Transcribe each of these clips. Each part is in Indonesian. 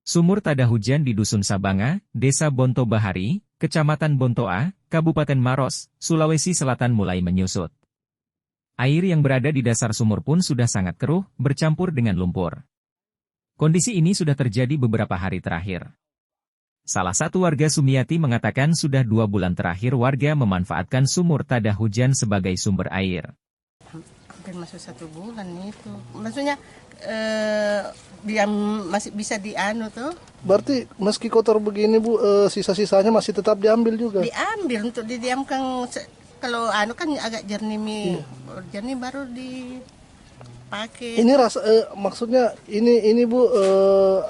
Sumur tada hujan di Dusun Sabanga, Desa Bonto Bahari, Kecamatan Bontoa, Kabupaten Maros, Sulawesi Selatan mulai menyusut. Air yang berada di dasar sumur pun sudah sangat keruh, bercampur dengan lumpur. Kondisi ini sudah terjadi beberapa hari terakhir. Salah satu warga Sumiati mengatakan sudah 2 bulan terakhir warga memanfaatkan sumur tada hujan sebagai sumber air. Hampir masuk 1 bulan itu. Maksudnya dia masih bisa dianu tuh. Berarti meski kotor begini Bu, sisa-sisanya masih tetap diambil juga? Diambil untuk didiamkan. Kalau anu kan agak jernih, jernih baru dipakai. Ini maksudnya ini Bu,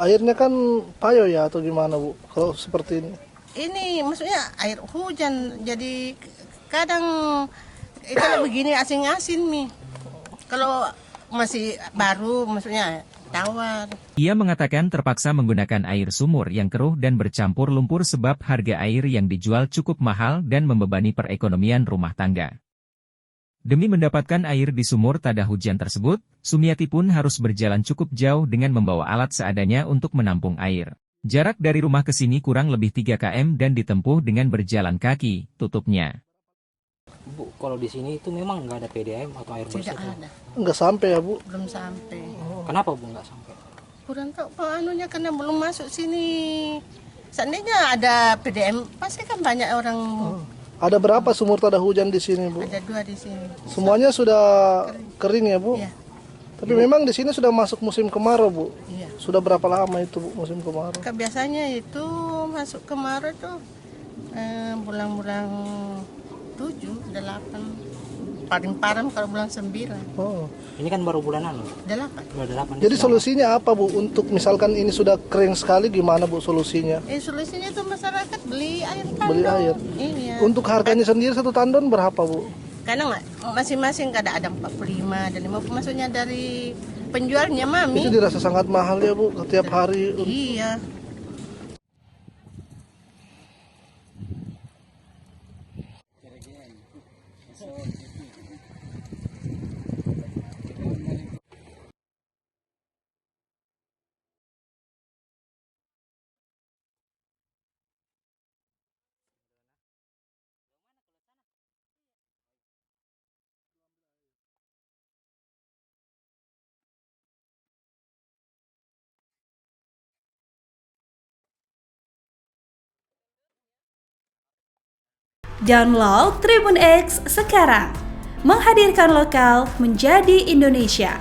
airnya kan payo ya atau gimana Bu? Kalau seperti ini? Ini maksudnya air hujan, jadi kadang kalau begini asin-asin nih. Kalau masih baru maksudnya tawar. Ia mengatakan terpaksa menggunakan air sumur yang keruh dan bercampur lumpur sebab harga air yang dijual cukup mahal dan membebani perekonomian rumah tangga. Demi mendapatkan air di sumur tada hujan tersebut, Sumiati pun harus berjalan cukup jauh dengan membawa alat seadanya untuk menampung air. Jarak dari rumah ke sini kurang lebih 3 km dan ditempuh dengan berjalan kaki, tutupnya. Bu, kalau di sini itu memang nggak ada PDAM atau air bersih? Tidak ada. Nggak sampai ya Bu? Belum sampai. Kenapa Bu nggak sampai? Kurang tahu anunya karena belum masuk sini. Seandainya ada PDM, pasti kan banyak orang. Ada berapa sumur tada hujan di sini Bu? Ada 2 di sini. Semuanya sudah kering ya Bu? Iya. Tapi memang di sini sudah masuk musim kemarau Bu? Iya. Sudah berapa lama itu Bu musim kemarau? Biasanya itu masuk kemarau tuh bulan-bulan 7, 8. Paling parah kalau bulan 9. Oh. Ini kan baru bulanan loh. 8. Bulan 8. Jadi solusinya apa Bu? Untuk misalkan ini sudah kering sekali, gimana Bu solusinya? Solusinya itu masyarakat beli air tandon. Beli air. Iya. Untuk harganya sendiri 1 tandon berapa Bu? Karena masing-masing ada 45 dan 50, maksudnya dari penjualnya Mami. Itu dirasa sangat mahal ya Bu setiap hari. Iya. Download Tribun X sekarang, menghadirkan lokal menjadi Indonesia.